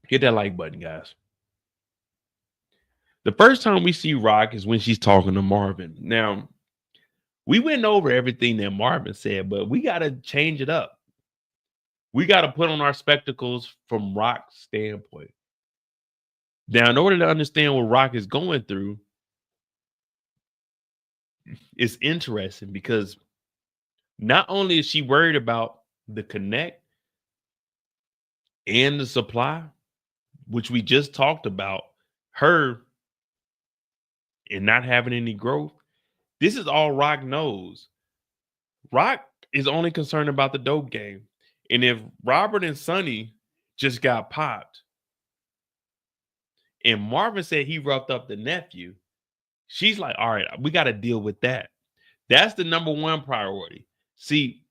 Hit that like button, guys. The first time we see Rock is when she's talking to Marvin. Now, we went over everything that Marvin said, but we got to change it up. We got to put on our spectacles from Rock's standpoint. Now, in order to understand what Rock is going through, it's interesting because not only is she worried about the connect and the supply, which we just talked about, her and not having any growth, this is all Rock knows. Rock is only concerned about the dope game. And if Robert and Sonny just got popped, and Marvin said he roughed up the nephew, she's like, all right, we got to deal with that. That's the number one priority. See,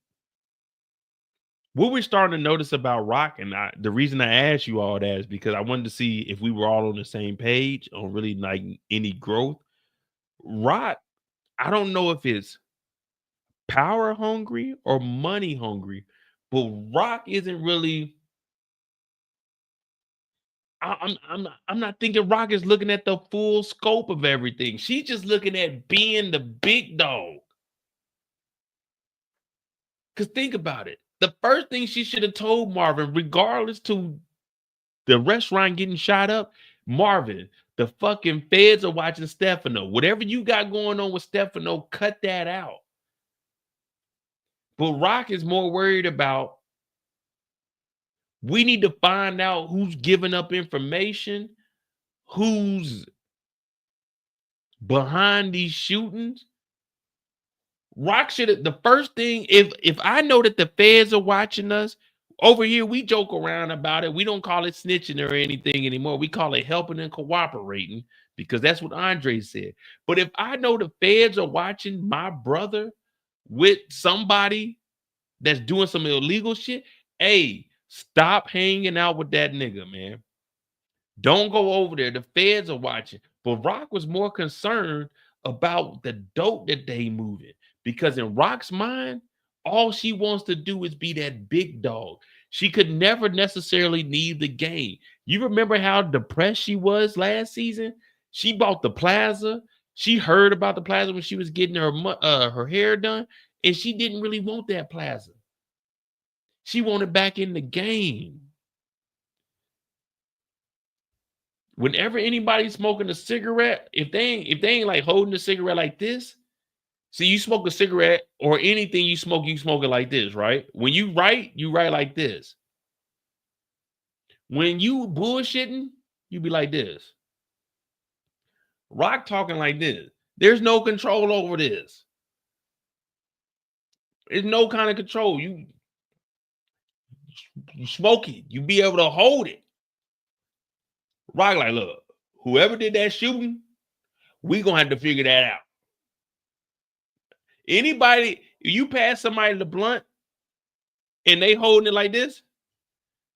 what we're starting to notice about Rock, and the reason I asked you all that is because I wanted to see if we were all on the same page on really like any growth. Rock, I don't know if it's power hungry or money hungry, but Rock isn't really. I'm not thinking Rock is looking at the full scope of everything. She's just looking at being the big dog. Because think about it. The first thing she should have told Marvin, regardless to the restaurant getting shot up, Marvin, the fucking feds are watching Stefano. Whatever you got going on with Stefano, cut that out. But Rock is more worried about we need to find out who's giving up information, who's behind these shootings. Rock should have the first thing, if I know that the feds are watching us, over here we joke around about it. We don't call it snitching or anything anymore. We call it helping and cooperating because that's what Andre said. But if I know the feds are watching my brother with somebody that's doing some illegal shit, hey, stop hanging out with that nigga, man. Don't go over there. The feds are watching. But Rock was more concerned about the dope that they moving. Because in Rock's mind, all she wants to do is be that big dog. She could never necessarily leave the game. You remember how depressed she was last season? She bought the plaza. She heard about the plaza when she was getting her hair done, and she didn't really want that plaza. She wanted back in the game. Whenever anybody's smoking a cigarette, if they ain't like holding a cigarette like this, see, you smoke a cigarette or anything you smoke it like this, right? When you write like this. When you bullshitting, you be like this. Rock talking like this. There's no control over this. There's no kind of control. You smoke it. You be able to hold it. Rock like, look, whoever did that shooting, we gonna have to figure that out. Anybody, you pass somebody the blunt and they holding it like this,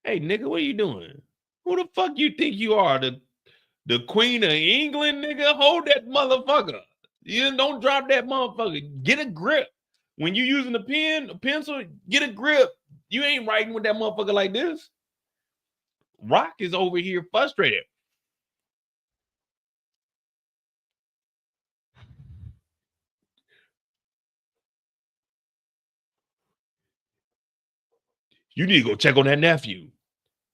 hey nigga, what are you doing? Who the fuck you think you are? The Queen of England, nigga? Hold that motherfucker. You don't drop that motherfucker. Get a grip. When you using a pen, a pencil, get a grip. You ain't writing with that motherfucker like this. Rock is over here frustrated. You need to go check on that nephew.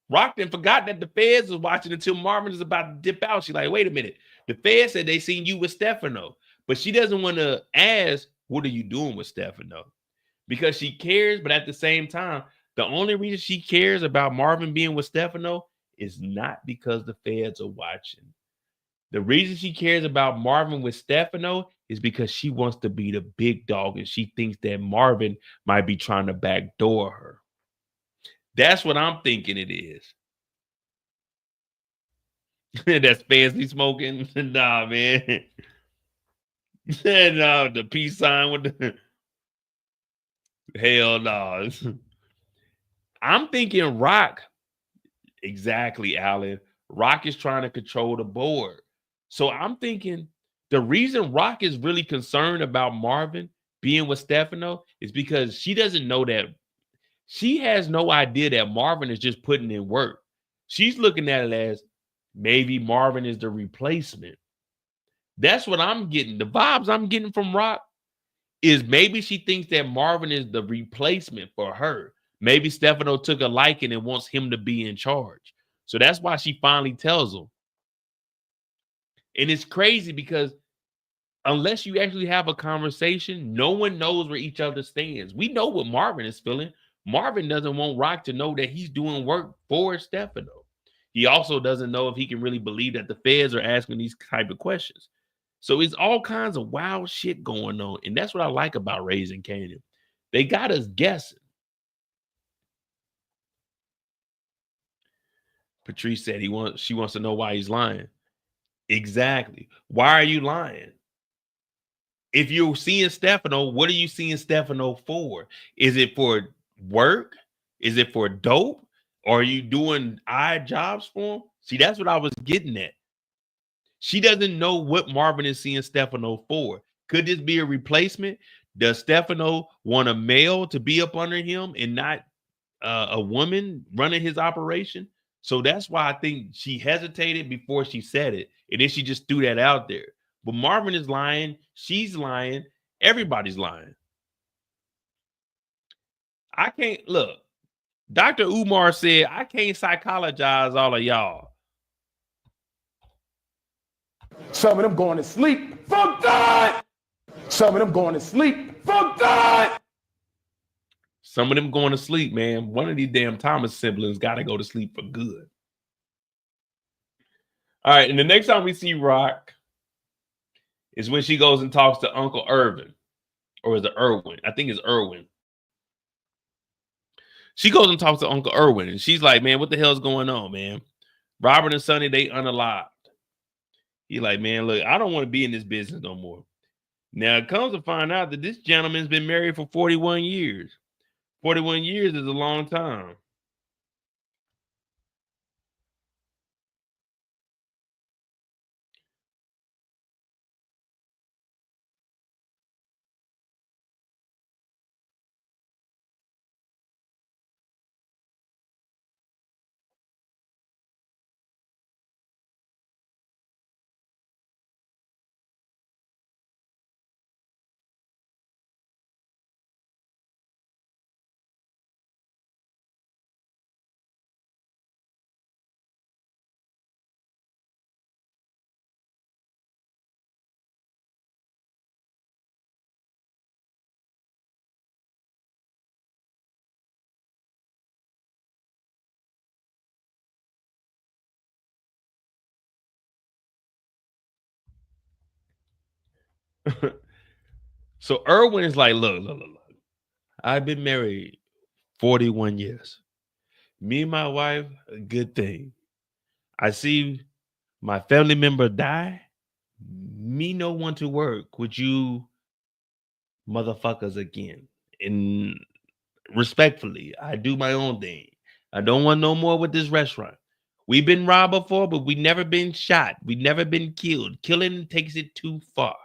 Rock then forgot that the feds was watching until Marvin is about to dip out. She's like, wait a minute. The feds said they seen you with Stefano. But she doesn't want to ask, what are you doing with Stefano? Because she cares, but at the same time, the only reason she cares about Marvin being with Stefano is not because the feds are watching. The reason she cares about Marvin with Stefano is because she wants to be the big dog and she thinks that Marvin might be trying to backdoor her. That's what I'm thinking it is. That's fancy smoking. Nah, man. Nah, the peace sign with the hell no. I'm thinking Rock. Exactly, Alan. Rock is trying to control the board. So I'm thinking the reason Rock is really concerned about Marvin being with Stefano is because she doesn't know that she has no idea that Marvin is just putting in work. She's looking at it as maybe Marvin is the replacement. That's what I'm getting. The vibes I'm getting from Rock is maybe she thinks that Marvin is the replacement for her. Maybe Stefano took a liking and wants him to be in charge. So that's why she finally tells him. And it's crazy because unless you actually have a conversation, no one knows where each other stands. We know what Marvin is feeling. Marvin doesn't want Rock to know that he's doing work for Stefano. He also doesn't know if he can really believe that the feds are asking these type of questions. So it's all kinds of wild shit going on. And that's what I like about Raising Kanan. They got us guessing. Patrice said she wants to know why he's lying. Exactly. Why are you lying? If you're seeing Stefano, what are you seeing Stefano for? Is it for work? Is it for dope? Or are you doing odd jobs for him? See, that's what I was getting at. She doesn't know what Marvin is seeing Stefano for. Could this be a replacement? Does Stefano want a male to be up under him and not a woman running his operation? So that's why I think she hesitated before she said it. And then she just threw that out there. But Marvin is lying. She's lying. Everybody's lying. I can't look. Dr. Umar said, I can't psychologize all of y'all. Some of them going to sleep for God. Some of them going to sleep for God. Some of them going to sleep, man. One of these damn Thomas siblings got to go to sleep for good. All right. And the next time we see Rock is when she goes and talks to Uncle Irvin. Or is it Irwin? I think it's Irwin. She goes and talks to Uncle Irwin. And she's like, man, what the hell's going on, man? Robert and Sonny, they unalived. He like, man, look, I don't want to be in this business no more. Now, it comes to find out that this gentleman's been married for 41 years. 41 years is a long time. So Irwin is like, look. I've been married 41 years. Me and my wife, a good thing. I see my family member die. Me no want to work with you motherfuckers again. And respectfully, I do my own thing. I don't want no more with this restaurant. We've been robbed before, but we never been shot. We never been killed. Killing takes it too far.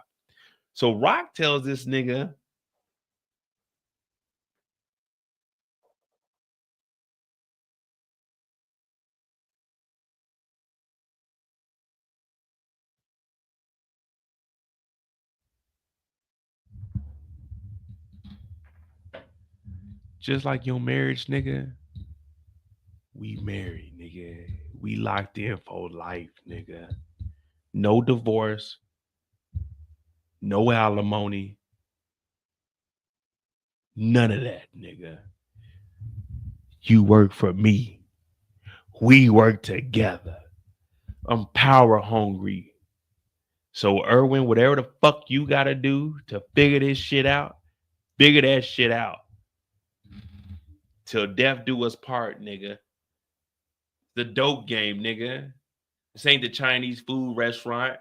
So Rock tells this nigga, just like your marriage, nigga, we married, nigga. We locked in for life, nigga. No divorce, no alimony, none of that, nigga. You work for me. We work together. I'm power hungry. So, Irwin, whatever the fuck you gotta do to figure this shit out, figure that shit out. Till death do us part, nigga. The dope game, nigga. This ain't the Chinese food restaurant.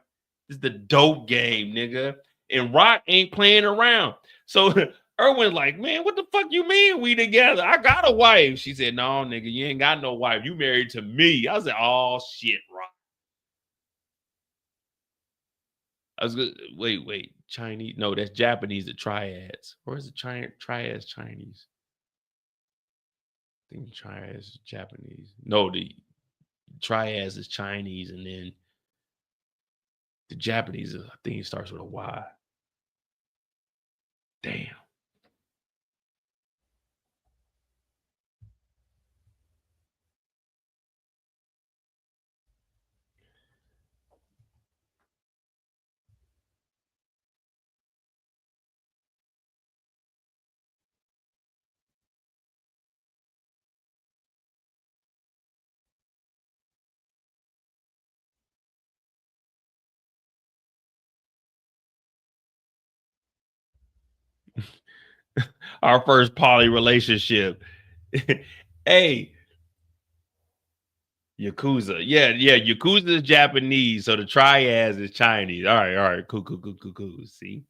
This is the dope game, nigga. And Rock ain't playing around. So Irwin's like, man, what the fuck you mean we together? I got a wife. She said, no, nigga, you ain't got no wife. You married to me. I said, oh shit, Rock. I was good. Wait. Chinese? No, that's Japanese, the triads. Or is it triads Chinese? I think triads Japanese. No, Triads is Chinese, and then the Japanese, I think it starts with a Y. Damn. Our first poly relationship. Hey, Yakuza. Yeah, Yakuza is Japanese, so the triads is Chinese. All right. Cool. See?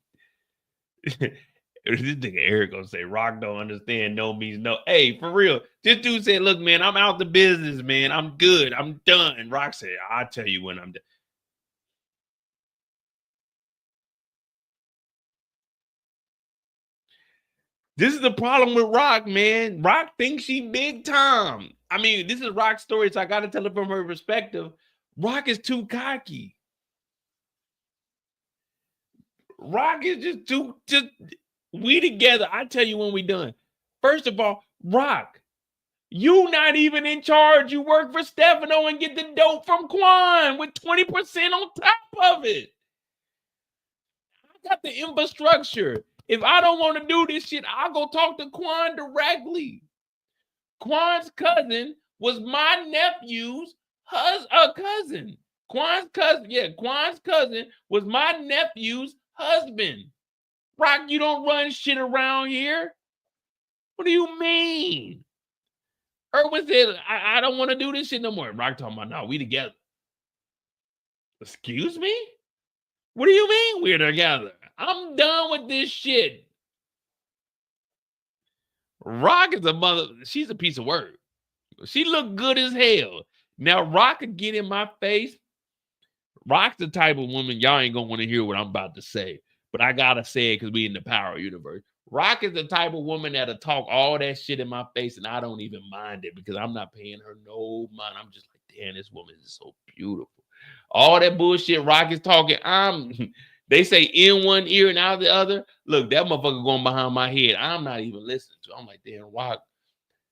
This nigga Eric gonna say Rock don't understand no means no. Hey, for real. This dude said, look, man, I'm out the business, man. I'm good. I'm done. Rock said, I'll tell you when I'm done. This is the problem with Rock, man. Rock thinks she big time. I mean, this is Rock's story, so I gotta tell it from her perspective. Rock is too cocky. Rock is just we together. I tell you when we done. First of all, Rock, you not even in charge. You work for Stefano and get the dope from Quan with 20% on top of it. I got the infrastructure. If I don't want to do this shit, I'll go talk to Quan directly. Quan's cousin was my nephew's cousin. Quan's cousin was my nephew's husband. Rock, you don't run shit around here. What do you mean? Irwin said, I don't want to do this shit no more. Rock talking about, no, we together. Excuse me? What do you mean we're together? I'm done with this shit. Rock is a mother. She's a piece of work. She look good as hell. Now, Rock could get in my face. Rock's the type of woman, y'all ain't gonna want to hear what I'm about to say, but I gotta say it because we in the power universe. Rock is the type of woman that'll talk all that shit in my face, and I don't even mind it because I'm not paying her no mind. I'm just like, damn, this woman is so beautiful. All that bullshit Rock is talking, they say in one ear and out the other. Look, that motherfucker going behind my head. I'm not even listening to. I'm like, damn, Rock,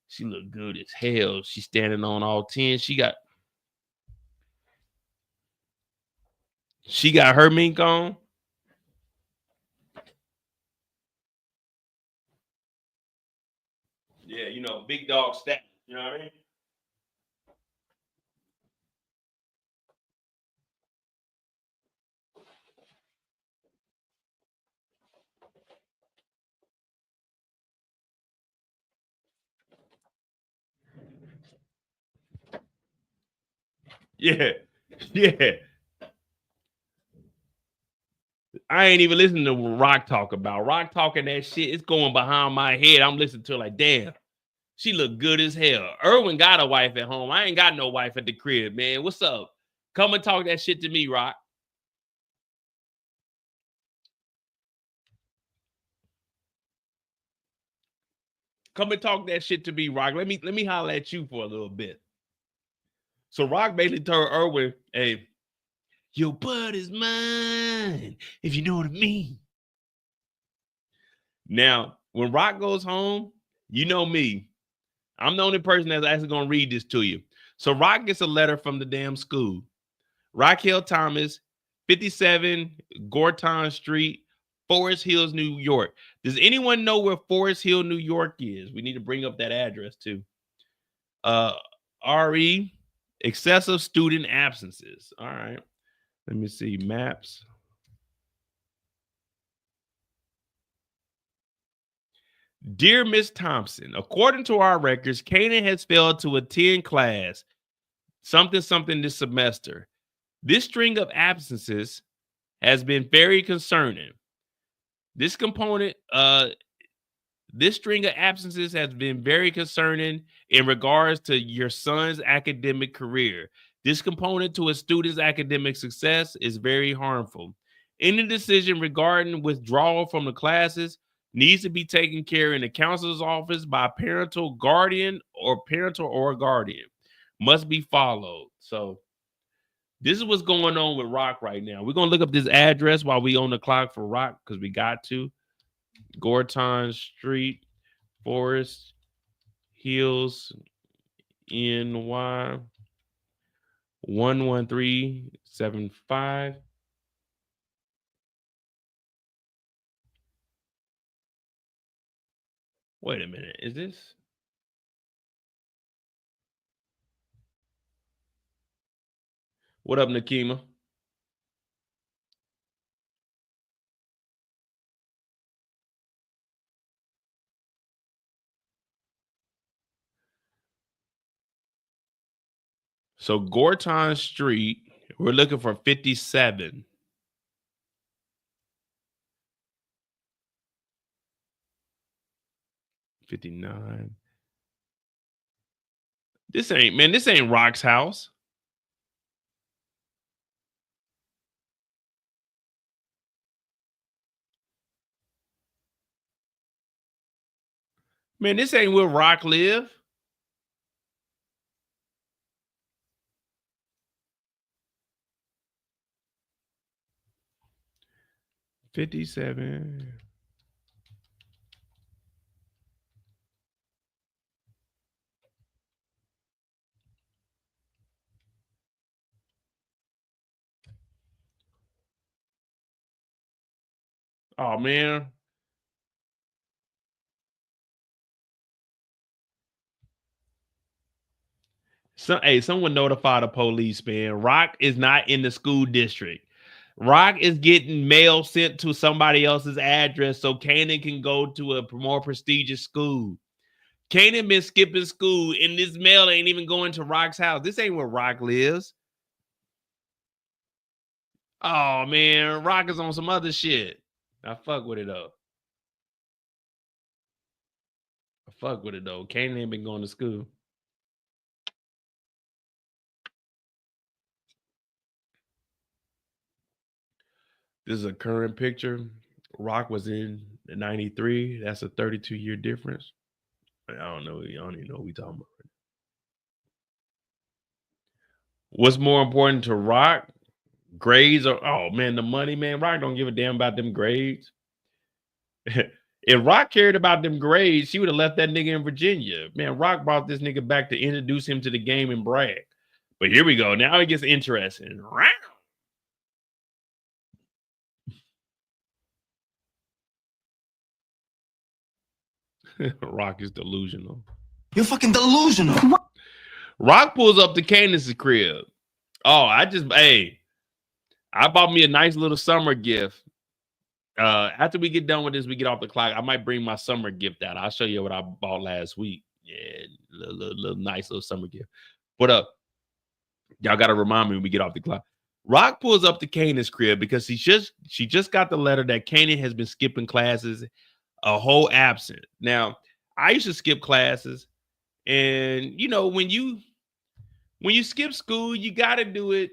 she look good as hell. She's standing on all 10. She got her mink on. Yeah, you know, big dog status. You know what I mean? Yeah. I ain't even listening to what Rock talk about. Rock talking that shit. It's going behind my head. I'm listening to her like, damn, she look good as hell. Irwin got a wife at home. I ain't got no wife at the crib, man. What's up? Come and talk that shit to me, Rock. Come and talk that shit to me, Rock. Let me holler at you for a little bit. So Rock basically told Irwin, hey, your butt is mine, if you know what I mean. Now, when Rock goes home, you know me. I'm the only person that's actually going to read this to you. So Rock gets a letter from the damn school. Raquel Thomas, 57 Gorton Street, Forest Hills, New York. Does anyone know where Forest Hill, New York is? We need to bring up that address too. RE, excessive student absences. All right. Let me see maps. Dear Miss Thompson, according to our records, Kanan has failed to attend class something this semester. This string of absences has been very concerning. This string of absences has been very concerning in regards to your son's academic career. This component to a student's academic success is very harmful. Any decision regarding withdrawal from the classes needs to be taken care in the counselor's office by parental or guardian. Must be followed. So this is what's going on with Rock right now. We're gonna look up this address while we on the clock for Rock because we got to. Gorton Street, Forest Hills, NY 11375. Wait a minute. Is this? What up, Nakima? So Gorton Street, we're looking for 57. 59. This ain't Rock's house. Man, this ain't where Rock live. $57. Oh man. Someone notify the police, man. Rock is not in the school district. Rock is getting mail sent to somebody else's address so Kanan can go to a more prestigious school. Kanan been skipping school, and this mail ain't even going to Rock's house. This ain't where Rock lives. Oh man, Rock is on some other shit. I fuck with it though. Kanan ain't been going to school. This is a current picture. Rock was in the 93. That's a 32-year difference. I don't know. I don't even know what we talking about. What's more important to Rock? Grades or oh man, the money, man. Rock don't give a damn about them grades. If Rock cared about them grades, she would have left that nigga in Virginia. Man, Rock brought this nigga back to introduce him to the game and brag. But here we go. Now it gets interesting. Rock is delusional. You're fucking delusional. Rock pulls up to Candace's crib. Oh, I bought me a nice little summer gift. After we get done with this, we get off the clock. I might bring my summer gift out. I'll show you what I bought last week. Yeah, little nice little summer gift. But y'all gotta remind me when we get off the clock. Rock pulls up to Kanan's crib because she just got the letter that Kanan has been skipping classes, a whole absent. Now, I used to skip classes, and you know when you skip school, you gotta do it.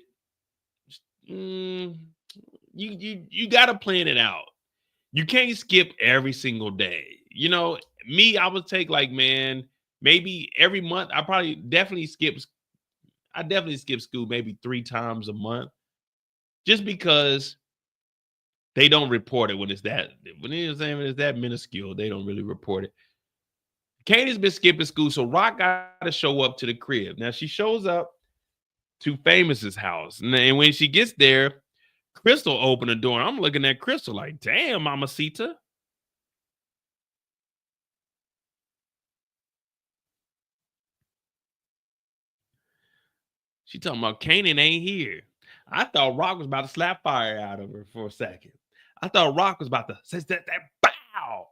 You gotta plan it out. You can't skip every single day. You know, me, I would take like, man, maybe every month. I definitely skip school maybe 3 times a month, just because they don't report it when it's that minuscule. They don't really report it. Katie's been skipping school, so Rock got to show up to the crib. Now she shows up to Famous's house, and when she gets there, Crystal opened the door. I'm looking at Crystal like, damn, Mamacita. She talking about Kanan ain't here. I thought Rock was about to slap fire out of her for a second. I thought Rock was about to say that bow.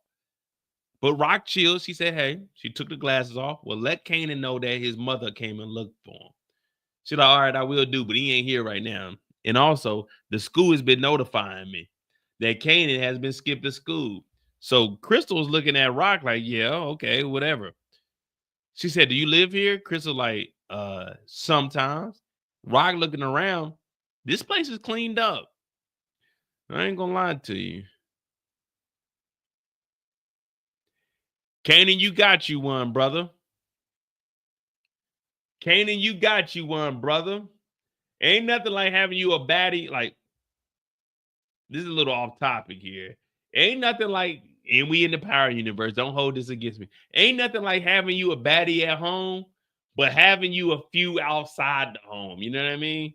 But Rock chilled. She said, hey, she took the glasses off. Well, let Kanan know that his mother came and looked for him. She's like, all right, I will do, but he ain't here right now. And also, the school has been notifying me that Kanan has been skipped to school. So Crystal's looking at Rock like, yeah, okay, whatever. She said, do you live here? Crystal like, sometimes. Rock looking around. This place is cleaned up. I ain't gonna lie to you. Kanan, you got you one, brother. Kanan, you got you one, brother. Ain't nothing like having you a baddie. Like, this is a little off topic here. Ain't nothing like, and we in the power universe, don't hold this against me. Ain't nothing like having you a baddie at home, but having you a few outside the home. You know what I mean?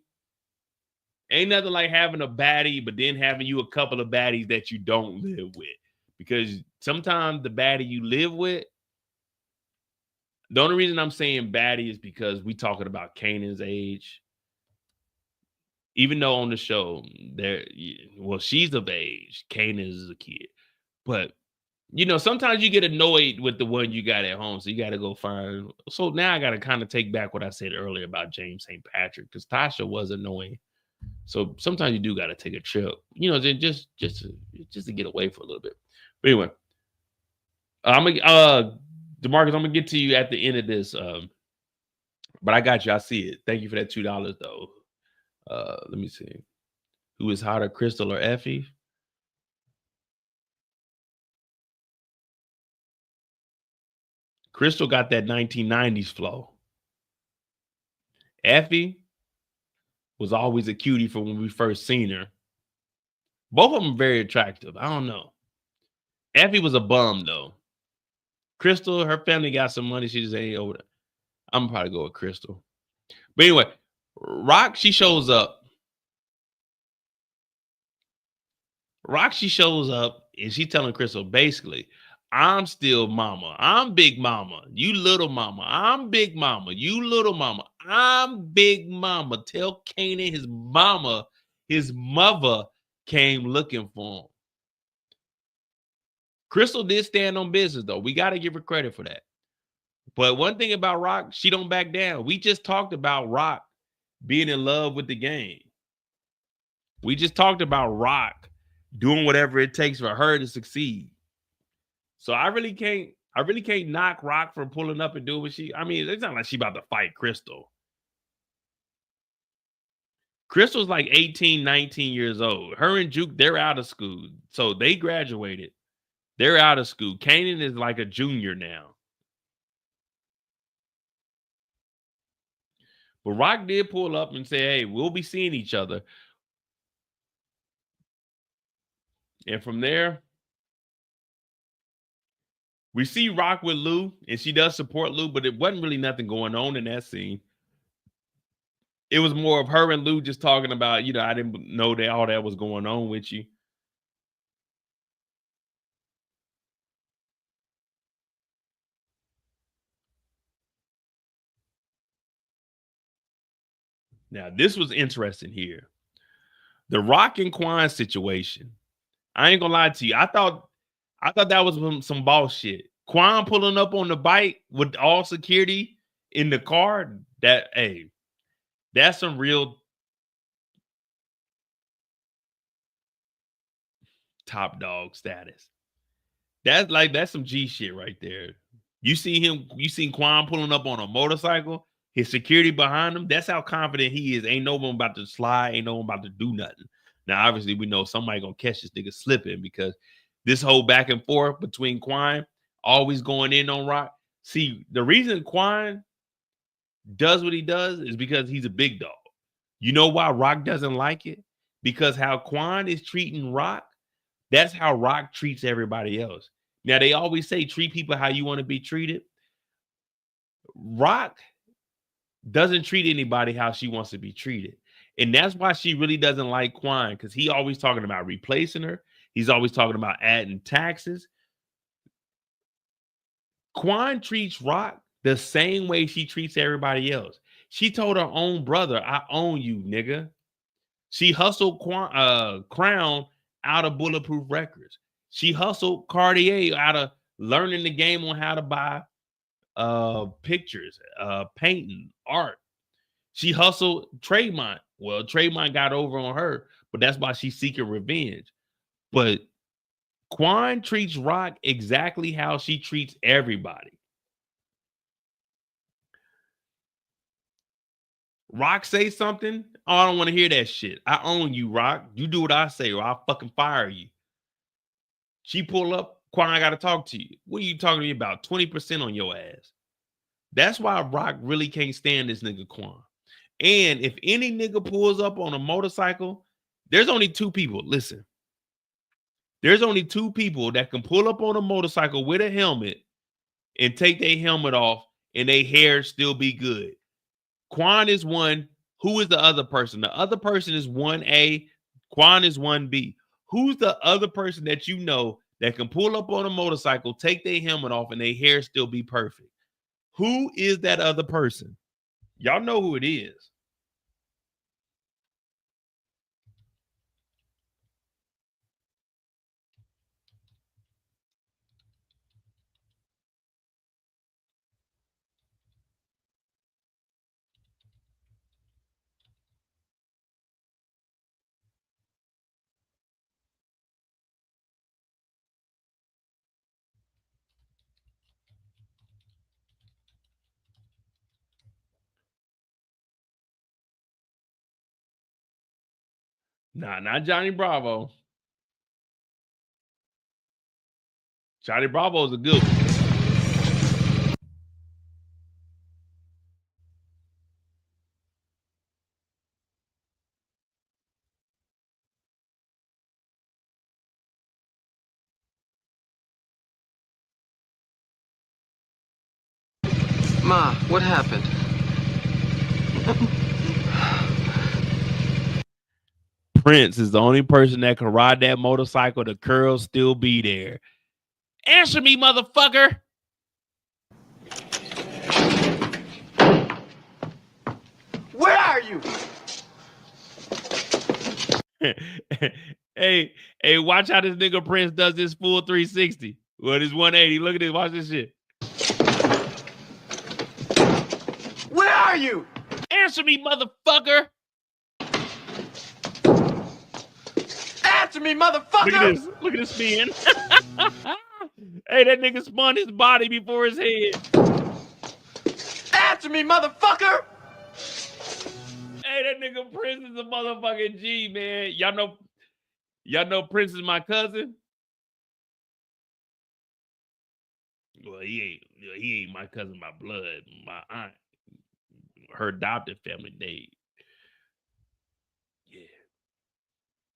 Ain't nothing like having a baddie, but then having you a couple of baddies that you don't live with. Because sometimes the baddie you live with, the only reason I'm saying baddie is because we talking about Kanan's age. Even though on the show, she's of age. Kanan is a kid. But, sometimes you get annoyed with the one you got at home. So you got to go find. So now I got to kind of take back what I said earlier about James St. Patrick, because Tasha was annoying. So sometimes you do got to take a trip, just to get away for a little bit. But anyway, DeMarcus, I'm gonna get to you at the end of this. But I got you. I see it. Thank you for that $2 though. Let me see. Who is hotter, Crystal or Effie? Crystal got that 1990s flow. Effie was always a cutie from when we first seen her. Both of them very attractive. I don't know. Effie was a bum though. Crystal, her family got some money. She just ain't over there. I'm gonna probably go with Crystal. But anyway, Rock, she shows up. She shows up and she telling Crystal basically, I'm still mama. I'm big mama. You little mama. I'm big mama. You little mama. I'm big mama. Tell Kanan his mother came looking for him. Crystal did stand on business though. We got to give her credit for that. But one thing about Rock, she don't back down. We just talked about Rock being in love with the game. We just talked about Rock doing whatever it takes for her to succeed. So I really can't knock Rock for pulling up and doing what she. I mean, it's not like she about to fight Crystal. Crystal's like 18, 19 years old. Her and Juke, they're out of school. So they graduated. They're out of school. Kanan is like a junior now. But Rock did pull up and say, hey, we'll be seeing each other. And from there, we see Rock with Lou, and she does support Lou, but it wasn't really nothing going on in that scene. It was more of her and Lou just talking about, I didn't know that all that was going on with you. Now, this was interesting here. The Rock and Quan situation. I ain't gonna lie to you. I thought that was some bullshit. Quan pulling up on the bike with all security in the car. That's some real top dog status. That's some G shit right there. You seen Quan pulling up on a motorcycle, his security behind him. That's how confident he is. Ain't no one about to slide, ain't no one about to do nothing. Now, obviously, we know somebody gonna catch this nigga slipping because this whole back and forth between Quan always going in on Rock. See, the reason Quan does what he does is because he's a big dog. You know why Rock doesn't like it? Because how Quan is treating Rock, that's how Rock treats everybody else. Now, they always say treat people how you want to be treated. Rock doesn't treat anybody how she wants to be treated. And that's why she really doesn't like Quan, because he always talking about replacing her. He's always talking about adding taxes. Quan treats Rock the same way she treats everybody else. She told her own brother, I own you, nigga. She hustled Crown out of Bulletproof Records. She hustled Cartier out of learning the game on how to buy pictures, painting, art. She hustled Tremont. Well, Tremont got over on her, but that's why she's seeking revenge. But Quan treats Rock exactly how she treats everybody. Rock say something, oh, I don't want to hear that shit. I own you, Rock. You do what I say or I'll fucking fire you. She pull up, Quan, I got to talk to you. What are you talking to me about? 20% on your ass. That's why Rock really can't stand this nigga Quan. And if any nigga pulls up on a motorcycle, there's only two people. Listen, there's only two people that can pull up on a motorcycle with a helmet and take their helmet off and their hair still be good. Quan is one. Who is the other person? The other person is 1A. Quan is 1B. Who's the other person that you know that can pull up on a motorcycle, take their helmet off, and their hair still be perfect? Who is that other person? Y'all know who it is. Nah, not Johnny Bravo. Johnny Bravo is a good one. Ma, what happened? Prince is the only person that can ride that motorcycle. The curls still be there. Answer me, motherfucker. Where are you? hey, watch how this nigga Prince does this full 360. Well, this 180. Look at this. Watch this shit. Where are you? Answer me, motherfucker. Answer me, motherfucker! Look at this. Look at this spin. Hey, that nigga spun his body before his head. Answer me, motherfucker! Hey, that nigga Prince is a motherfucking G, man. Y'all know Prince is my cousin? Well, he ain't my cousin by blood. My aunt, her adopted family, yeah.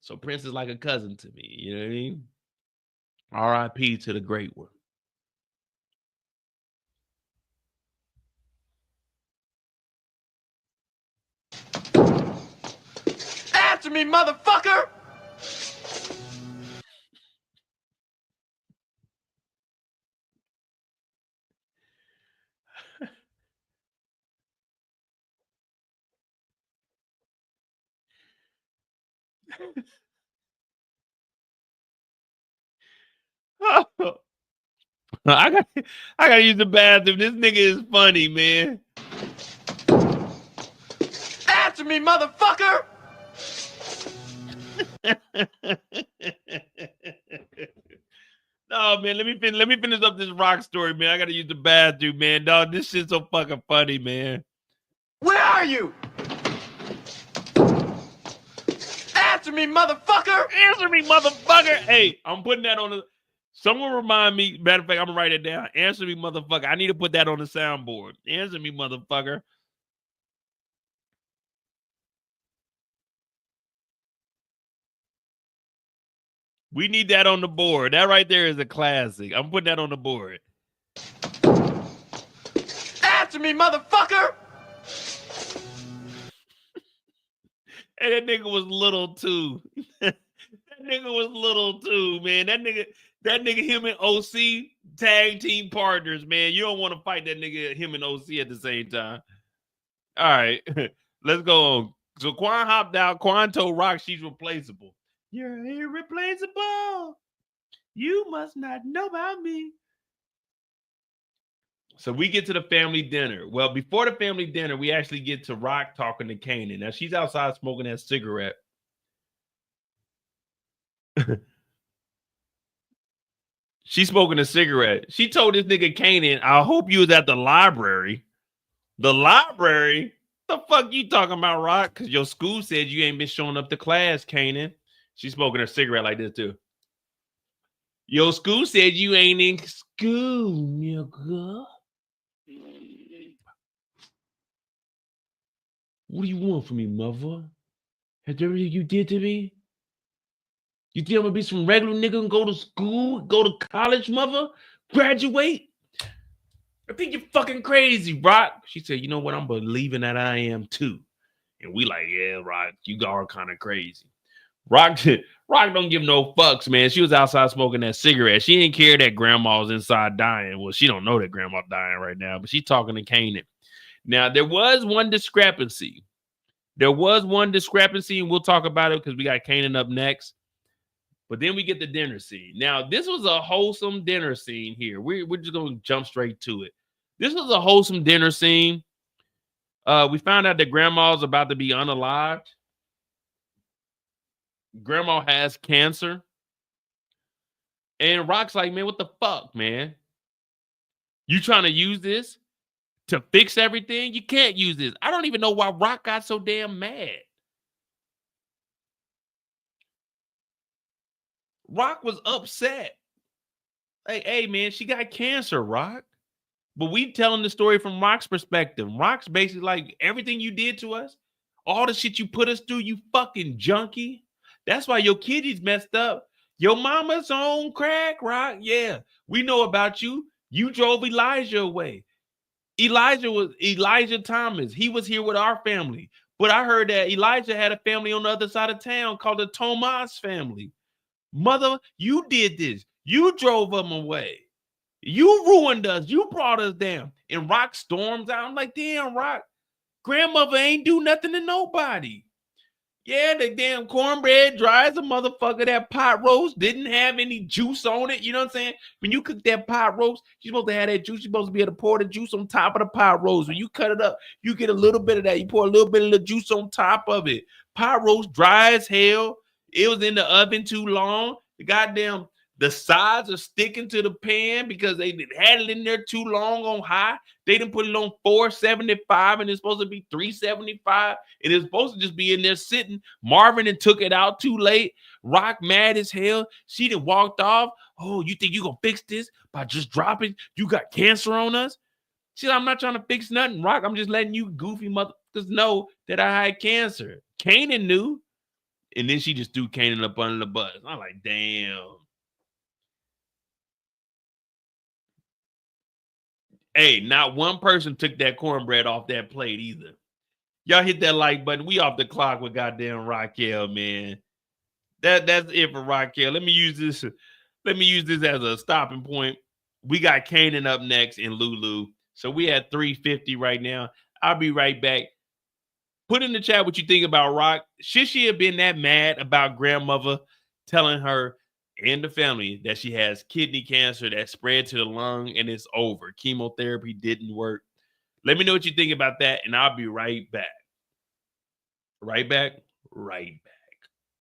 So Prince is like a cousin to me. You know what I mean? R.I.P. to the great one. Answer me, motherfucker! I gotta use the bathroom. This nigga is funny, man. Answer me, motherfucker! No, man, let me finish up this Rock story, man. I gotta use the bathroom, man. Dog, this shit's so fucking funny, man. Where are you? Answer me, motherfucker! Answer me, motherfucker. Hey, I'm putting that on the. Someone remind me. Matter of fact, I'm gonna write it down. Answer me, motherfucker. I need to put that on the soundboard. Answer me, motherfucker. We need that on the board. That right there is a classic. I'm putting that on the board. Answer me, motherfucker! And that nigga was little too. That nigga was little too, man. That nigga, him and OC, tag team partners, man. You don't want to fight that nigga, him and OC at the same time. All right, let's go on. So Quan hopped out. Quan told Rock she's replaceable. You're irreplaceable. You must not know about me. So we get to the family dinner. Well, before the family dinner, we actually get to Rock talking to Kanan. Now she's outside smoking that cigarette. She's smoking a cigarette. She told this nigga Kanan, I hope you was at the library. The library? What the fuck you talking about, Rock? Because your school said you ain't been showing up to class, Kanan. She's smoking her cigarette like this, too. Your school said you ain't in school, nigga. What do you want from me, mother? After everything you did to me? You think I'm gonna be some regular nigga and go to school, go to college, mother? Graduate? I think you're fucking crazy, Rock. She said, you know what? I'm believing that I am too. And we like, yeah, Rock, you are kind of crazy. Rock don't give no fucks, man. She was outside smoking that cigarette. She didn't care that grandma was inside dying. Well, she don't know that grandma dying right now, but she's talking to Kanan. Now, there was one discrepancy. And we'll talk about it because we got Kanan up next. But then we get the dinner scene. Now, this was a wholesome dinner scene here. We're just going to jump straight to it. This was a wholesome dinner scene. We found out that grandma's about to be unalived. Grandma has cancer. And Rock's like, man, what the fuck, man? You trying to use this to fix everything? You can't use this. I don't even know why Rock got so damn mad. Rock was upset. Hey, man, she got cancer, Rock. But we telling the story from Rock's perspective. Rock's basically like, everything you did to us, all the shit you put us through, you fucking junkie. That's why your kiddies messed up. Your mama's on crack, Rock. Yeah, we know about you. You drove Elijah away. Elijah was Elijah Thomas. He was here with our family. But I heard that Elijah had a family on the other side of town called the Tomas family. Mother, you did this. You drove them away. You ruined us. You brought us down. And Rock storms out. I'm like, damn, Rock. Grandmother ain't do nothing to nobody. Yeah, the damn cornbread dry as a motherfucker. That pot roast didn't have any juice on it. You know what I'm saying? When you cook that pot roast, you're supposed to have that juice. You're supposed to be able to pour the juice on top of the pot roast. When you cut it up, you get a little bit of that. You pour a little bit of the juice on top of it. Pot roast dry as hell. It was in the oven too long. The sides are sticking to the pan because they had it in there too long on high. They didn't put it on 475 and it's supposed to be 375. And it's supposed to just be in there sitting. Marvin and took it out too late. Rock mad as hell. She done walked off. Oh, you think you gonna fix this by just dropping? You got cancer on us? She said, I'm not trying to fix nothing, Rock. I'm just letting you goofy motherfuckers know that I had cancer. Kanan knew. And then she just threw Kanan up under the bus. I'm like, damn. Hey, not one person took that cornbread off that plate either. Y'all hit that like button. We off the clock with goddamn Raquel, man. That's it for Raquel. Let me use this as a stopping point. We got Kanan up next and Lulu. So we at 350 right now. I'll be right back. Put in the chat what you think about Rock. Should she have been that mad about grandmother telling her and the family that she has kidney cancer that spread to the lung and it's over? Chemotherapy didn't work. Let me know what you think about that, and I'll be right back. Right back.